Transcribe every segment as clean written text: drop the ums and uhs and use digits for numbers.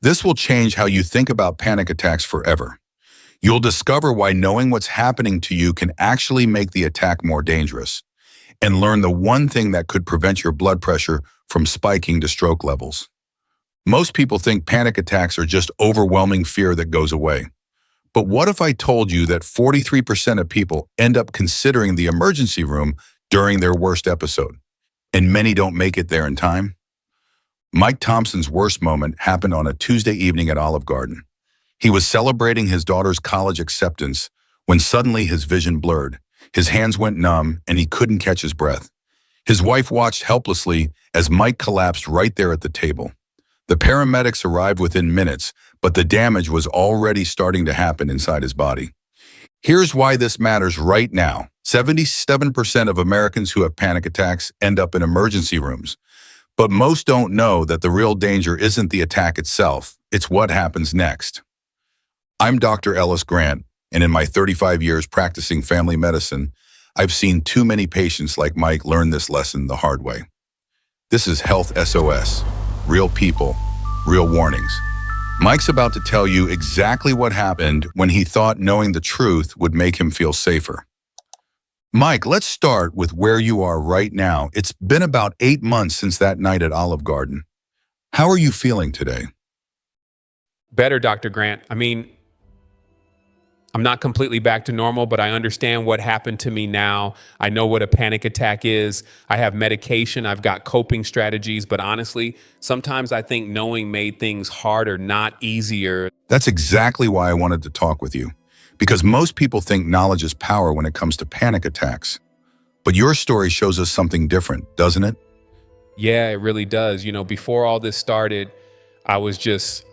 This will change how you think about panic attacks forever. You'll discover why knowing what's happening to you can actually make the attack more dangerous, and learn the one thing that could prevent your blood pressure from spiking to stroke levels. Most people think panic attacks are just overwhelming fear that goes away. But what if I told you that 43% of people end up considering the emergency room during their worst episode, and many don't make it there in time? Mike Thompson's worst moment happened on a Tuesday evening at Olive Garden. He was celebrating his daughter's college acceptance when suddenly his vision blurred. His hands went numb and he couldn't catch his breath. His wife watched helplessly as Mike collapsed right there at the table. The paramedics arrived within minutes, but the damage was already starting to happen inside his body. Here's why this matters right now. 77% of Americans who have panic attacks end up in emergency rooms. But most don't know that the real danger isn't the attack itself, it's what happens next. I'm Dr. Ellis Grant, and in my 35 years practicing family medicine, I've seen too many patients like Mike learn this lesson the hard way. This is Health SOS, real people, real warnings. Mike's about to tell you exactly what happened when he thought knowing the truth would make him feel safer. Mike, let's start with where you are right now. It's been about 8 months since that night at Olive Garden. How are you feeling today? Better, Dr. Grant. I'm not completely back to normal, but I understand what happened to me now. I know what a panic attack is. I have medication. I've got coping strategies. But honestly, sometimes I think knowing made things harder, not easier. That's exactly why I wanted to talk with you. Because most people think knowledge is power when it comes to panic attacks. But your story shows us something different, doesn't it? Yeah, it really does. Before all this started, I was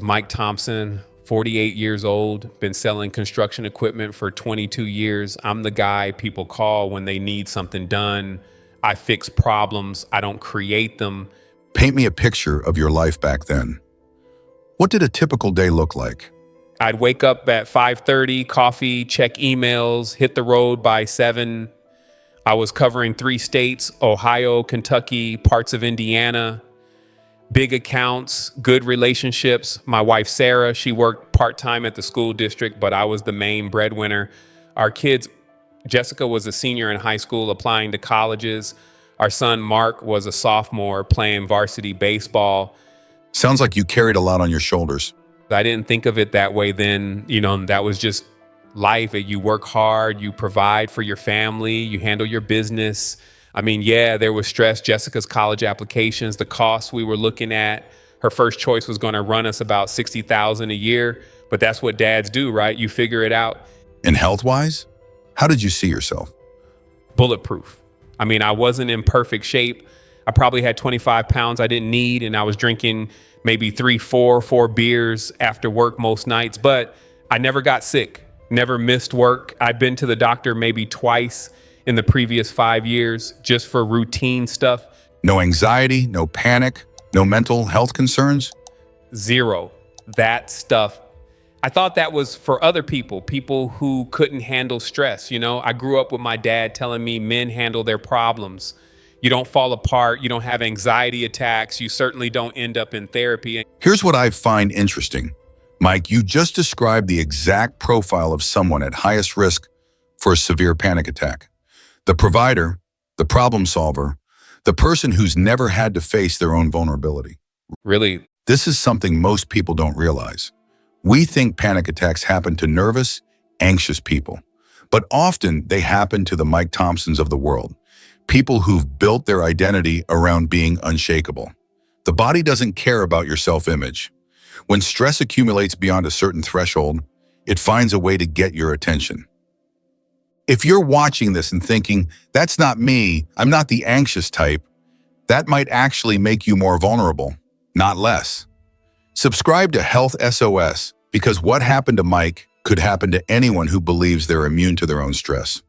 Mike Thompson, 48 years old, been selling construction equipment for 22 years. I'm the guy people call when they need something done. I fix problems. I don't create them. Paint me a picture of your life back then. What did a typical day look like? I'd wake up at 5:30, coffee, check emails, hit the road by 7. I was covering 3 states, Ohio, Kentucky, parts of Indiana. Big accounts, good relationships. My wife, Sarah, she worked part-time at the school district, but I was the main breadwinner. Our kids, Jessica was a senior in high school applying to colleges. Our son, Mark, was a sophomore playing varsity baseball. Sounds like you carried a lot on your shoulders. I didn't think of it that way then. That was just life. You work hard, you provide for your family, you handle your business. Yeah, there was stress. Jessica's college applications, the costs we were looking at. Her first choice was going to run us about $60,000 a year, but that's what dads do, right? You figure it out. And health-wise, how did you see yourself? Bulletproof. I wasn't in perfect shape. I probably had 25 pounds I didn't need, and I was drinking maybe 4 beers after work most nights, but I never got sick, never missed work. I've been to the doctor maybe twice in the previous 5 years just for routine stuff. No anxiety, no panic, no mental health concerns? Zero. That stuff. I thought that was for other people who couldn't handle stress. I grew up with my dad telling me men handle their problems. You don't fall apart. You don't have anxiety attacks. You certainly don't end up in therapy. Here's what I find interesting. Mike, you just described the exact profile of someone at highest risk for a severe panic attack. The provider, the problem solver, the person who's never had to face their own vulnerability. Really? This is something most people don't realize. We think panic attacks happen to nervous, anxious people, but often they happen to the Mike Thompsons of the world. People who've built their identity around being unshakable. The body doesn't care about your self-image. When stress accumulates beyond a certain threshold, it finds a way to get your attention. If you're watching this and thinking, that's not me, I'm not the anxious type, that might actually make you more vulnerable, not less. Subscribe to Health SOS, because what happened to Mike could happen to anyone who believes they're immune to their own stress.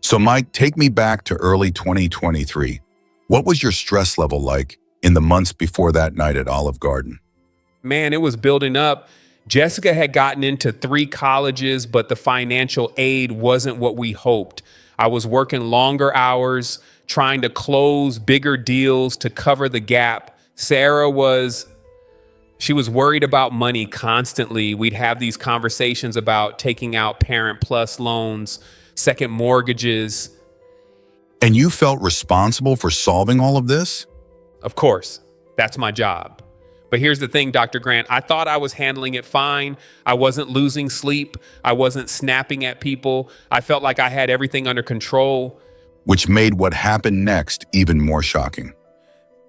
So Mike, take me back to early 2023. What was your stress level like in the months before that night at Olive Garden? Man, it was building up. Jessica had gotten into 3 colleges, but the financial aid wasn't what we hoped. I was working longer hours, trying to close bigger deals to cover the gap. Sarah was She was worried about money constantly. We'd have these conversations about taking out Parent Plus loans, second mortgages. And you felt responsible for solving all of this? Of course, that's my job. But here's the thing, Dr. Grant, I thought I was handling it fine. I wasn't losing sleep. I wasn't snapping at people. I felt like I had everything under control. Which made what happened next even more shocking.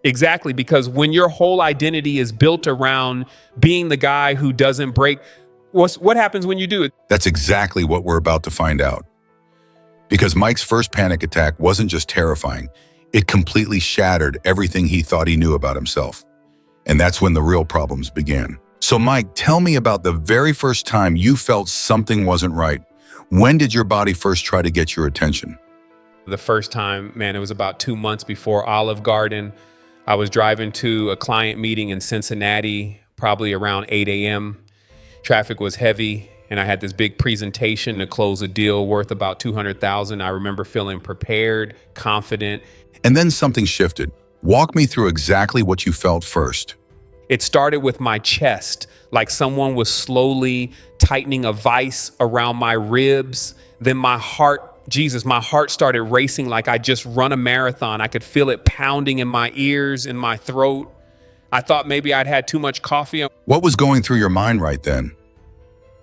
Exactly, because when your whole identity is built around being the guy who doesn't break, what happens when you do it? That's exactly what we're about to find out. Because Mike's first panic attack wasn't just terrifying, it completely shattered everything he thought he knew about himself. And that's when the real problems began. So Mike, tell me about the very first time you felt something wasn't right. When did your body first try to get your attention? The first time, man, it was about 2 months before Olive Garden. I was driving to a client meeting in Cincinnati, probably around 8 a.m. Traffic was heavy, and I had this big presentation to close a deal worth about $200,000. I remember feeling prepared, confident. And then something shifted. Walk me through exactly what you felt first. It started with my chest, like someone was slowly tightening a vice around my ribs. Then my heart started racing like I just run a marathon. I could feel it pounding in my ears, in my throat. I thought maybe I'd had too much coffee. What was going through your mind right then?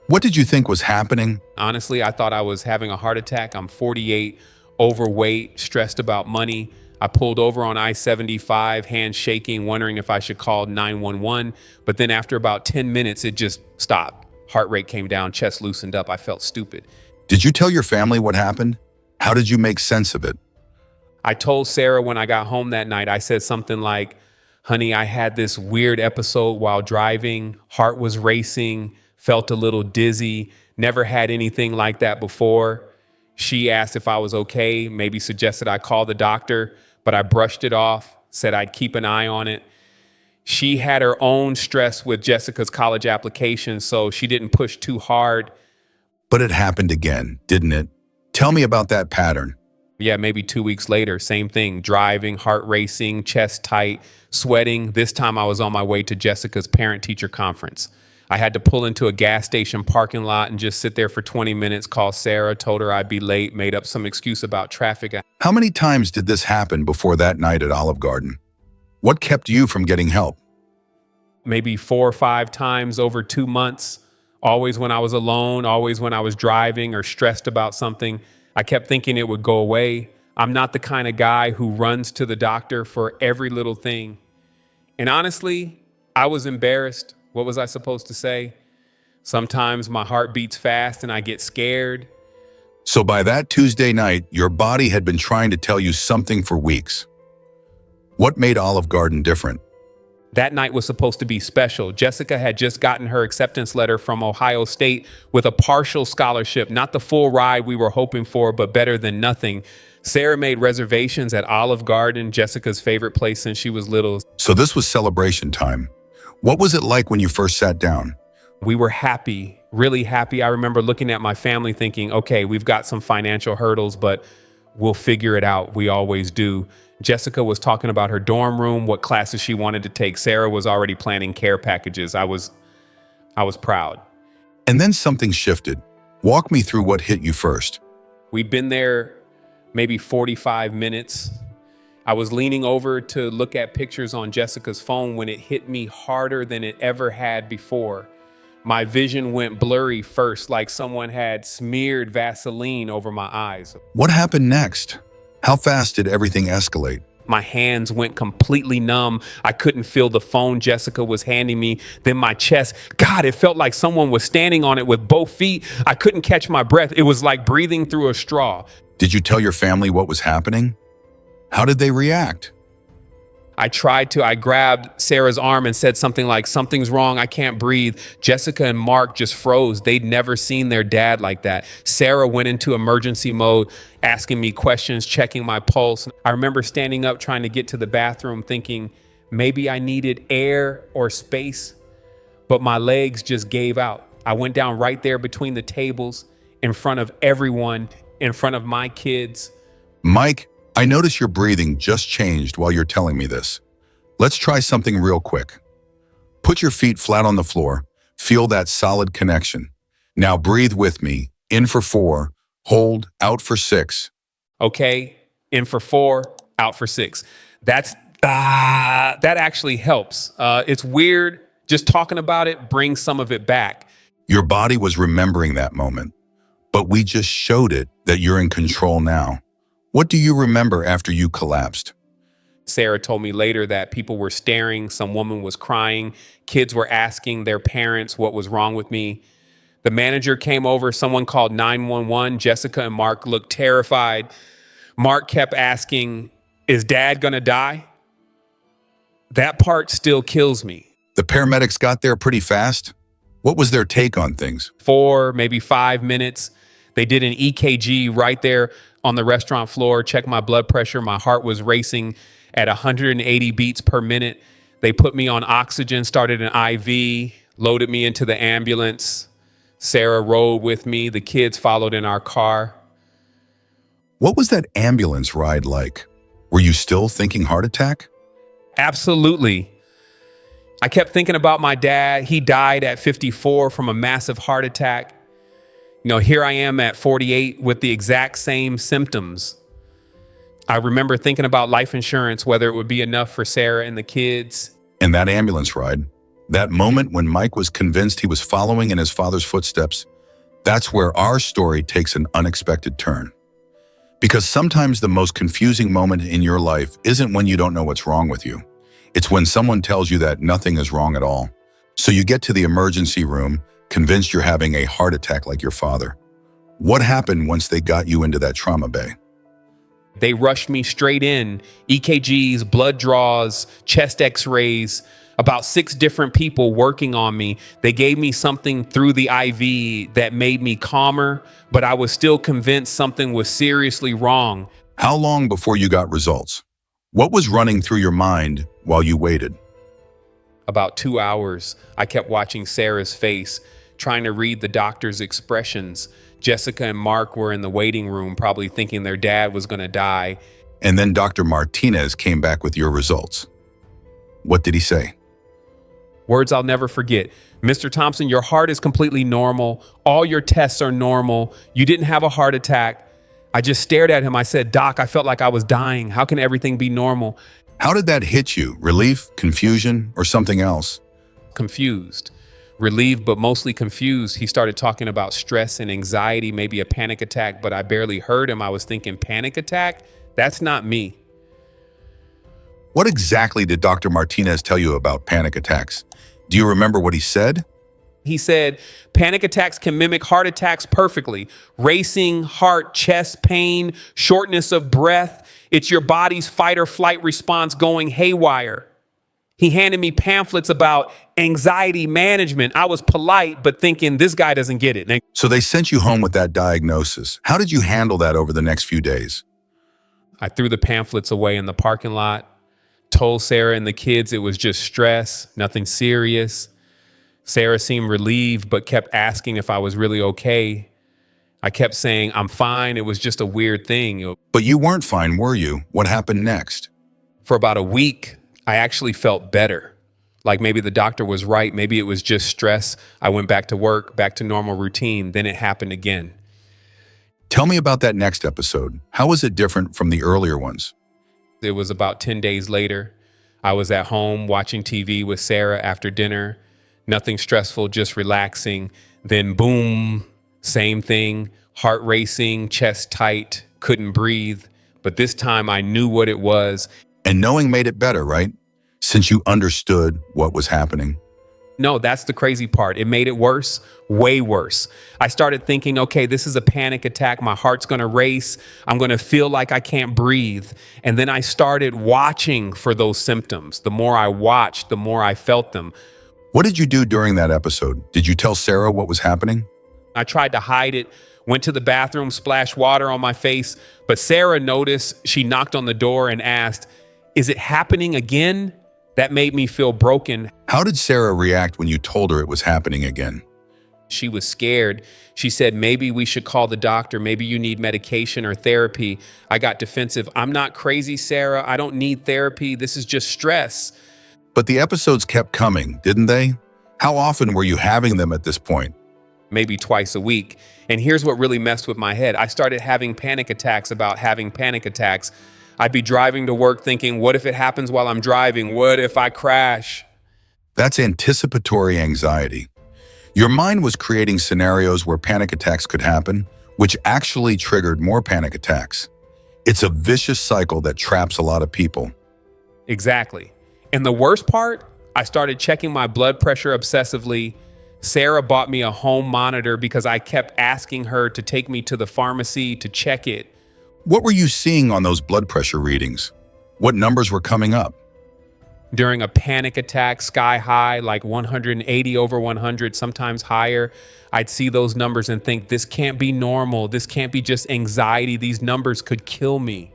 What did you think was happening? Honestly, I thought I was having a heart attack. I'm 48, overweight, stressed about money. I pulled over on I-75, hands shaking, wondering if I should call 911. But then after about 10 minutes, it just stopped. Heart rate came down, chest loosened up. I felt stupid. Did you tell your family what happened? How did you make sense of it? I told Sarah when I got home that night, I said something like, honey, I had this weird episode while driving. Heart was racing, felt a little dizzy, never had anything like that before. She asked if I was okay, maybe suggested I call the doctor, but I brushed it off, said I'd keep an eye on it. She had her own stress with Jessica's college application, so she didn't push too hard. But it happened again, didn't it? Tell me about that pattern. Yeah, maybe 2 weeks later, same thing, driving, heart racing, chest tight, sweating. This time I was on my way to Jessica's parent-teacher conference. I had to pull into a gas station parking lot and just sit there for 20 minutes, call Sarah, told her I'd be late, made up some excuse about traffic. How many times did this happen before that night at Olive Garden? What kept you from getting help? Maybe 4 or 5 times over 2 months. Always when I was alone, always when I was driving or stressed about something. I kept thinking it would go away. I'm not the kind of guy who runs to the doctor for every little thing. And honestly, I was embarrassed. What was I supposed to say? Sometimes my heart beats fast and I get scared. So by that Tuesday night, your body had been trying to tell you something for weeks. What made Olive Garden different? That night was supposed to be special. Jessica had just gotten her acceptance letter from Ohio State with a partial scholarship, not the full ride we were hoping for, but better than nothing. Sarah made reservations at Olive Garden, Jessica's favorite place since she was little. So this was celebration time. What was it like when you first sat down? We were happy, really happy. I remember looking at my family thinking, okay, we've got some financial hurdles, but we'll figure it out. We always do. Jessica was talking about her dorm room, what classes she wanted to take. Sarah was already planning care packages. I was proud. And then something shifted. Walk me through what hit you first. We'd been there maybe 45 minutes. I was leaning over to look at pictures on Jessica's phone when it hit me harder than it ever had before. My vision went blurry first, like someone had smeared Vaseline over my eyes. What happened next? How fast did everything escalate? My hands went completely numb. I couldn't feel the phone Jessica was handing me. Then my chest, God, it felt like someone was standing on it with both feet. I couldn't catch my breath. It was like breathing through a straw. Did you tell your family what was happening? How did they react? I grabbed Sarah's arm and said something like, something's wrong, I can't breathe. Jessica and Mark just froze. They'd never seen their dad like that. Sarah went into emergency mode, asking me questions, checking my pulse. I remember standing up, trying to get to the bathroom, thinking maybe I needed air or space, but my legs just gave out. I went down right there between the tables, in front of everyone, in front of my kids. Mike, I notice your breathing just changed while you're telling me this. Let's try something real quick. Put your feet flat on the floor. Feel that solid connection. Now breathe with me. In for 4, hold, out for 6. Okay, in for 4, out for 6. That actually helps. It's weird. Just talking about it brings some of it back. Your body was remembering that moment, but we just showed it that you're in control now. What do you remember after you collapsed? Sarah told me later that people were staring, some woman was crying, kids were asking their parents what was wrong with me. The manager came over, someone called 911. Jessica and Mark looked terrified. Mark kept asking, "Is dad gonna die?" That part still kills me. The paramedics got there pretty fast. What was their take on things? 4, maybe 5 minutes. They did an EKG right there on the restaurant floor, checked my blood pressure. My heart was racing at 180 beats per minute. They put me on oxygen, started an IV, loaded me into the ambulance. Sarah rode with me. The kids followed in our car. What was that ambulance ride like? Were you still thinking heart attack? Absolutely. I kept thinking about my dad. He died at 54 from a massive heart attack. Here I am at 48 with the exact same symptoms. I remember thinking about life insurance, whether it would be enough for Sarah and the kids. And that ambulance ride, that moment when Mike was convinced he was following in his father's footsteps, that's where our story takes an unexpected turn. Because sometimes the most confusing moment in your life isn't when you don't know what's wrong with you. It's when someone tells you that nothing is wrong at all. So you get to the emergency room, convinced you're having a heart attack like your father. What happened once they got you into that trauma bay? They rushed me straight in, EKGs, blood draws, chest x-rays, about 6 different people working on me. They gave me something through the IV that made me calmer, but I was still convinced something was seriously wrong. How long before you got results? What was running through your mind while you waited? About 2 hours, I kept watching Sarah's face, trying to read the doctor's expressions. Jessica and Mark were in the waiting room, probably thinking their dad was going to die. And then Dr. Martinez came back with your results. What did he say? Words I'll never forget. "Mr. Thompson, your heart is completely normal. All your tests are normal. You didn't have a heart attack." I just stared at him. I said, "Doc, I felt like I was dying. How can everything be normal?" How did that hit you? Relief, confusion, or something else? Confused. Relieved, but mostly confused. He started talking about stress and anxiety, maybe a panic attack, but I barely heard him. I was thinking, panic attack? That's not me. What exactly did Dr. Martinez tell you about panic attacks? Do you remember what he said? He said, panic attacks can mimic heart attacks perfectly. Racing, heart, chest pain, shortness of breath. It's your body's fight or flight response going haywire. He handed me pamphlets about anxiety management. I was polite, but thinking this guy doesn't get it. So they sent you home with that diagnosis. How did you handle that over the next few days? I threw the pamphlets away in the parking lot, told Sarah and the kids it was just stress, nothing serious. Sarah seemed relieved, but kept asking if I was really okay. I kept saying, I'm fine. It was just a weird thing. But you weren't fine, were you? What happened next? For about a week, I actually felt better. Like maybe the doctor was right. Maybe it was just stress. I went back to work, back to normal routine. Then it happened again. Tell me about that next episode. How was it different from the earlier ones? It was about 10 days later. I was at home watching TV with Sarah after dinner. Nothing stressful, just relaxing. Then boom, same thing. Heart racing, chest tight, couldn't breathe. But this time I knew what it was. And knowing made it better, right? Since you understood what was happening. No, that's the crazy part. It made it worse, way worse. I started thinking, okay, this is a panic attack. My heart's going to race. I'm going to feel like I can't breathe. And then I started watching for those symptoms. The more I watched, the more I felt them. What did you do during that episode? Did you tell Sarah what was happening? I tried to hide it, went to the bathroom, splashed water on my face. But Sarah noticed. She knocked on the door and asked, is it happening again? That made me feel broken. How did Sarah react when you told her it was happening again? She was scared. She said, maybe we should call the doctor. Maybe you need medication or therapy. I got defensive. I'm not crazy, Sarah. I don't need therapy. This is just stress. But the episodes kept coming, didn't they? How often were you having them at this point? Maybe twice a week. And here's what really messed with my head. I started having panic attacks about having panic attacks. I'd be driving to work thinking, what if it happens while I'm driving? What if I crash? That's anticipatory anxiety. Your mind was creating scenarios where panic attacks could happen, which actually triggered more panic attacks. It's a vicious cycle that traps a lot of people. Exactly. And the worst part, I started checking my blood pressure obsessively. Sarah bought me a home monitor because I kept asking her to take me to the pharmacy to check it. What were you seeing on those blood pressure readings? What numbers were coming up? During a panic attack, sky high, like 180 over 100, sometimes higher, I'd see those numbers and think, this can't be normal. This can't be just anxiety. These numbers could kill me.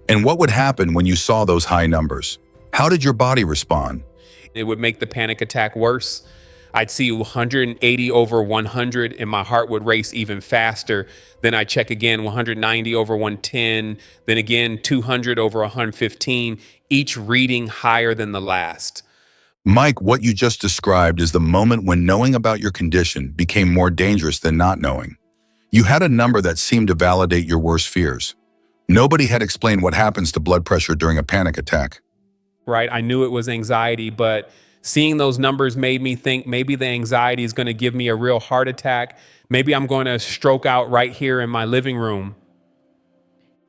And what would happen when you saw those high numbers? How did your body respond? It would make the panic attack worse. I'd see 180 over 100 and my heart would race even faster. Then I'd check again, 190 over 110, then again 200 over 115, each reading higher than the last. Mike, what you just described is the moment when knowing about your condition became more dangerous than not knowing. You had a number that seemed to validate your worst fears. Nobody had explained what happens to blood pressure during a panic attack. Right? I knew it was anxiety, but seeing those numbers made me think maybe the anxiety is going to give me a real heart attack. Maybe I'm going to stroke out right here in my living room.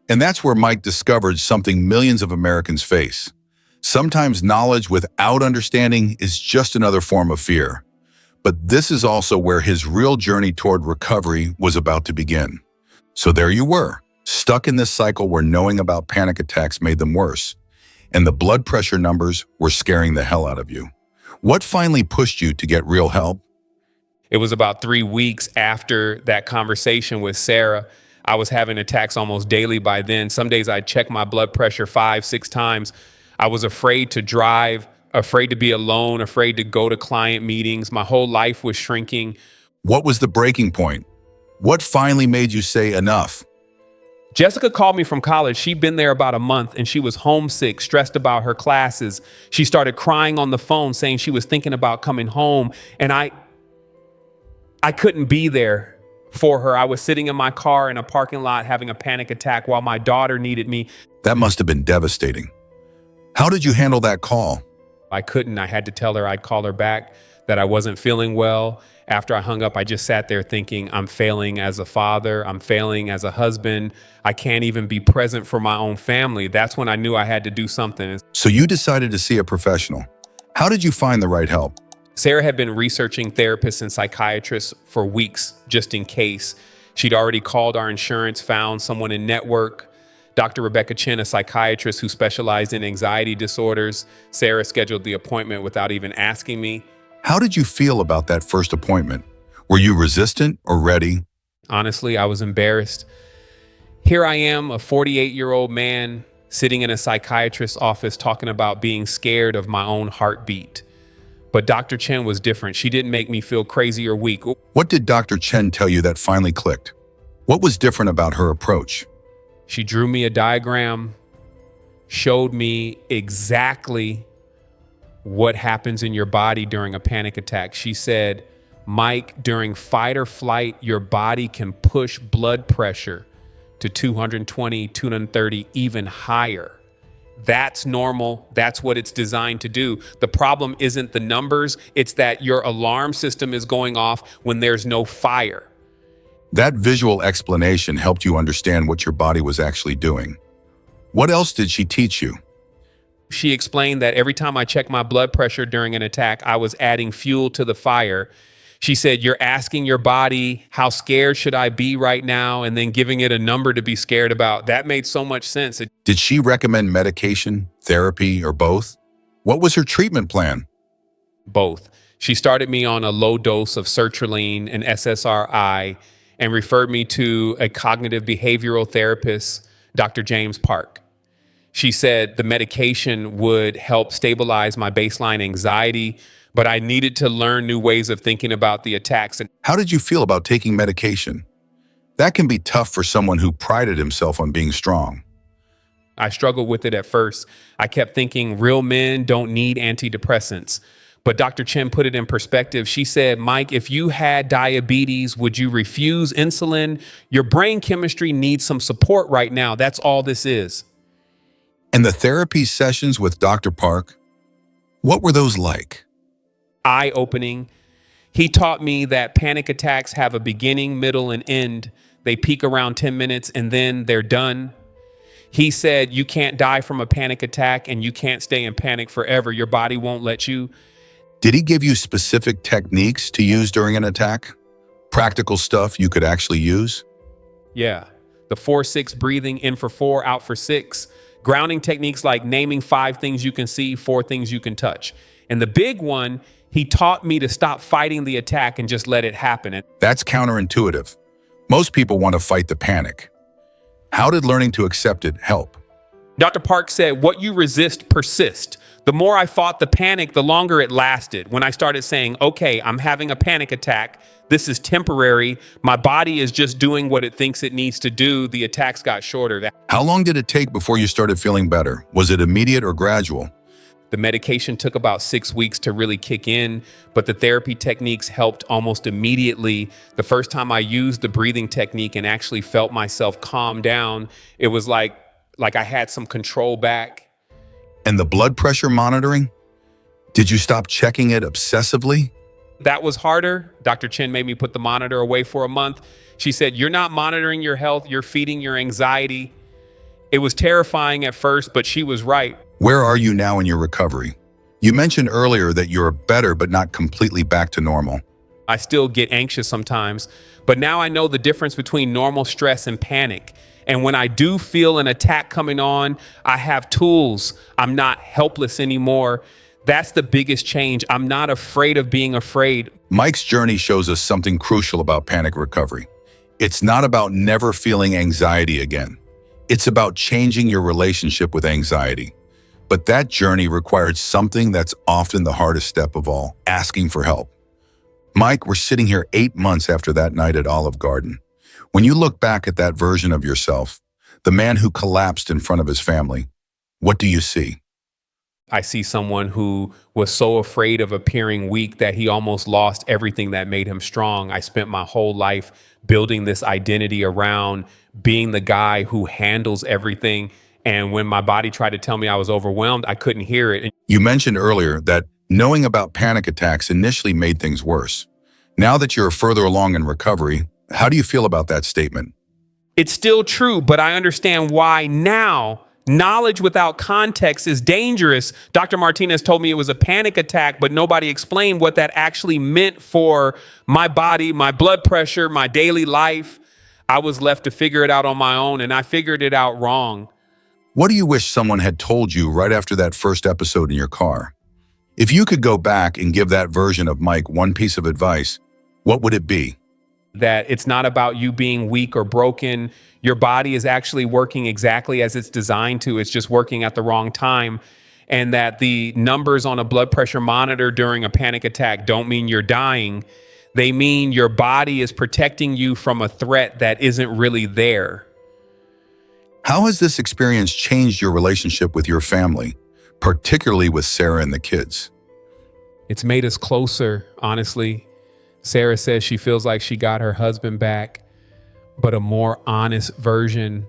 And that's where Mike discovered something millions of Americans face. Sometimes knowledge without understanding is just another form of fear. But this is also where his real journey toward recovery was about to begin. So there you were, stuck in this cycle where knowing about panic attacks made them worse, and the blood pressure numbers were scaring the hell out of you. What finally pushed you to get real help? It was about 3 weeks after that conversation with Sarah. I was having attacks almost daily by then. Some days I'd check my blood pressure 5, 6 times. I was afraid to drive, afraid to be alone, afraid to go to client meetings. My whole life was shrinking. What was the breaking point? What finally made you say enough? Jessica called me from college. She'd been there about a month and she was homesick, stressed about her classes. She started crying on the phone saying she was thinking about coming home. And I couldn't be there for her. I was sitting in my car in a parking lot having a panic attack while my daughter needed me. That must have been devastating. How did you handle that call? I couldn't. I had to tell her I'd call her back, that I wasn't feeling well. After I hung up, I just sat there thinking, I'm failing as a father. I'm failing as a husband. I can't even be present for my own family. That's when I knew I had to do something. So you decided to see a professional. How did you find the right help? Sarah had been researching therapists and psychiatrists for weeks, just in case. She'd already called our insurance, found someone in network. Dr. Rebecca Chen, a psychiatrist who specialized in anxiety disorders. Sarah scheduled the appointment without even asking me. How did you feel about that first appointment? Were you resistant or ready? Honestly, I was embarrassed. Here I am, a 48-year-old man sitting in a psychiatrist's office talking about being scared of my own heartbeat. But Dr. Chen was different. She didn't make me feel crazy or weak. What did Dr. Chen tell you that finally clicked? What was different about her approach? She drew me a diagram, showed me exactly what happens in your body during a panic attack. She said, Mike, during fight or flight, your body can push blood pressure to 220, 230, even higher. That's normal. That's what it's designed to do. The problem isn't the numbers. It's that your alarm system is going off when there's no fire. That visual explanation helped you understand what your body was actually doing. What else did she teach you? She explained that every time I checked my blood pressure during an attack, I was adding fuel to the fire. She said, you're asking your body, how scared should I be right now? And then giving it a number to be scared about. That made so much sense. Did she recommend medication, therapy, or both? What was her treatment plan? Both. She started me on a low dose of sertraline and SSRI and referred me to a cognitive behavioral therapist, Dr. James Park. She said the medication would help stabilize my baseline anxiety, but I needed to learn new ways of thinking about the attacks. How did you feel about taking medication? That can be tough for someone who prided himself on being strong. I struggled with it at first. I kept thinking real men don't need antidepressants. But Dr. Chen put it in perspective. She said, Mike, if you had diabetes, would you refuse insulin? Your brain chemistry needs some support right now. That's all this is. And the therapy sessions with Dr. Park, what were those like? Eye-opening. He taught me that panic attacks have a beginning, middle, and end. They peak around 10 minutes and then they're done. He said, you can't die from a panic attack and you can't stay in panic forever. Your body won't let you. Did he give you specific techniques to use during an attack? Practical stuff you could actually use? Yeah. The 4-6 breathing, in for 4, out for 6. Grounding techniques like naming 5 things you can see, 4 things you can touch. And the big one, he taught me to stop fighting the attack and just let it happen. That's counterintuitive. Most people want to fight the panic. How did learning to accept it help? Dr. Park said, what you resist persists. The more I fought the panic, the longer it lasted. When I started saying, okay, I'm having a panic attack. This is temporary. My body is just doing what it thinks it needs to do. The attacks got shorter. How long did it take before you started feeling better? Was it immediate or gradual? The medication took about 6 weeks to really kick in, but the therapy techniques helped almost immediately. The first time I used the breathing technique and actually felt myself calm down, it was like I had some control back. And the blood pressure monitoring? Did you stop checking it obsessively? That was harder. Dr. Chen made me put the monitor away for a month. She said, you're not monitoring your health, you're feeding your anxiety. It was terrifying at first, but she was right. Where are you now in your recovery? You mentioned earlier that you're better but not completely back to normal. I still get anxious sometimes, but now I know the difference between normal stress and panic. And when I do feel an attack coming on, I have tools. I'm not helpless anymore. That's the biggest change. I'm not afraid of being afraid. Mike's journey shows us something crucial about panic recovery. It's not about never feeling anxiety again. It's about changing your relationship with anxiety. But that journey required something that's often the hardest step of all, asking for help. Mike, we're sitting here 8 months after that night at Olive Garden. When you look back at that version of yourself, the man who collapsed in front of his family, what do you see? I see someone who was so afraid of appearing weak that he almost lost everything that made him strong. I spent my whole life building this identity around being the guy who handles everything. And when my body tried to tell me I was overwhelmed, I couldn't hear it. You mentioned earlier that knowing about panic attacks initially made things worse. Now that you're further along in recovery, how do you feel about that statement? It's still true, but I understand why now. Knowledge without context is dangerous. Dr. Martinez told me it was a panic attack, but nobody explained what that actually meant for my body, my blood pressure, my daily life. I was left to figure it out on my own, and I figured it out wrong. What do you wish someone had told you right after that first episode in your car? If you could go back and give that version of Mike one piece of advice, what would it be? That it's not about you being weak or broken. Your body is actually working exactly as it's designed to. It's just working at the wrong time. And that the numbers on a blood pressure monitor during a panic attack don't mean you're dying. They mean your body is protecting you from a threat that isn't really there. How has this experience changed your relationship with your family, particularly with Sarah and the kids? It's made us closer, honestly. Sarah says she feels like she got her husband back, but a more honest version.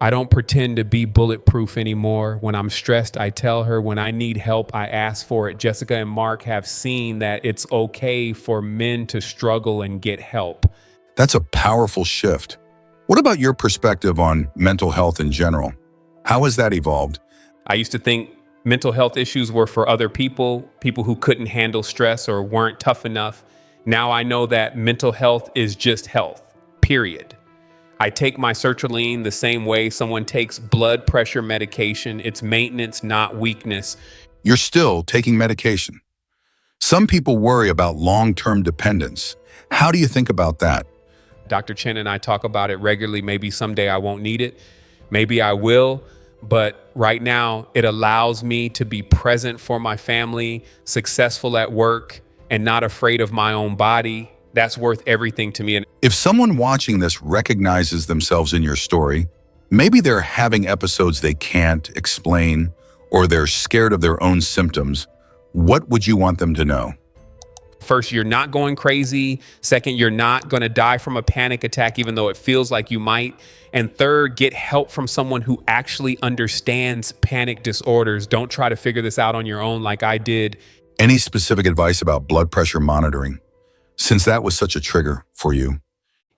I don't pretend to be bulletproof anymore. When I'm stressed, I tell her. When I need help, I ask for it. Jessica and Mark have seen that it's okay for men to struggle and get help. That's a powerful shift. What about your perspective on mental health in general? How has that evolved? I used to think mental health issues were for other people who couldn't handle stress or weren't tough enough. Now I know that mental health is just health, period. I take my sertraline the same way someone takes blood pressure medication. It's maintenance, not weakness. You're still taking medication. Some people worry about long-term dependence. How do you think about that? Dr. Chen and I talk about it regularly. Maybe someday I won't need it. Maybe I will. But right now, it allows me to be present for my family, successful at work, and not afraid of my own body. That's worth everything to me. If someone watching this recognizes themselves in your story, Maybe they're having episodes they can't explain, or they're scared of their own symptoms. What would you want them to know? First, you're not going crazy. Second, you're not going to die from a panic attack, even though it feels like you might. And third, get help from someone who actually understands panic disorders. Don't try to figure this out on your own like I did. Any specific advice about blood pressure monitoring, since that was such a trigger for you?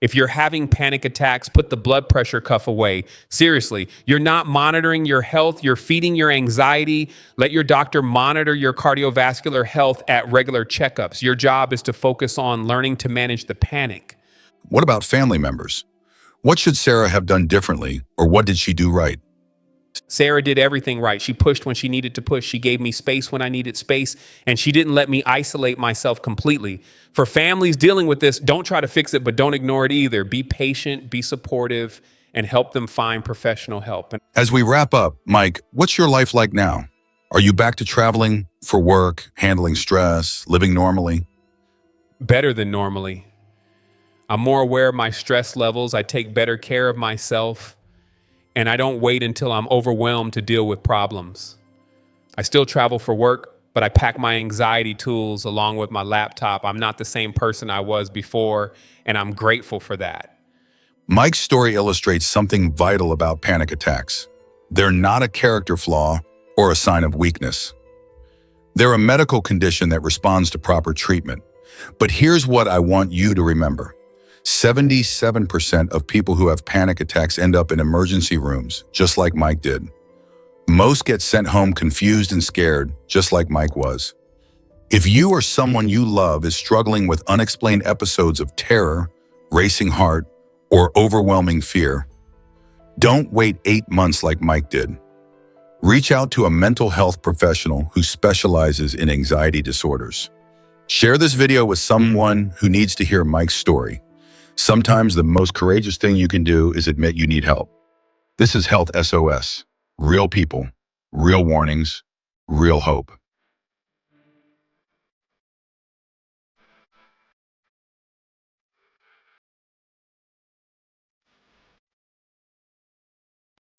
If you're having panic attacks, put the blood pressure cuff away. Seriously, you're not monitoring your health. You're feeding your anxiety. Let your doctor monitor your cardiovascular health at regular checkups. Your job is to focus on learning to manage the panic. What about family members? What should Sarah have done differently, or what did she do right? Sarah did everything right. She pushed when she needed to push. She gave me space when I needed space, and she didn't let me isolate myself completely. For families dealing with this, don't try to fix it, but don't ignore it either. Be patient, be supportive, and help them find professional help. And As we wrap up, Mike, what's your life like now? Are you back to traveling for work, handling stress, living normally? better than normally. I'm more aware of my stress levels. I take better care of myself, and I don't wait until I'm overwhelmed to deal with problems. I still travel for work, but I pack my anxiety tools along with my laptop. I'm not the same person I was before, and I'm grateful for that. Mike's story illustrates something vital about panic attacks. They're not a character flaw or a sign of weakness. They're a medical condition that responds to proper treatment. But here's what I want you to remember. 77% of people who have panic attacks end up in emergency rooms, just like Mike did. Most get sent home confused and scared, just like Mike was. If you or someone you love is struggling with unexplained episodes of terror, racing heart, or overwhelming fear, don't wait 8 months like Mike did. Reach out to a mental health professional who specializes in anxiety disorders. Share this video with someone who needs to hear Mike's story. Sometimes the most courageous thing you can do is admit you need help. This is Health SOS. Real people, real warnings, real hope.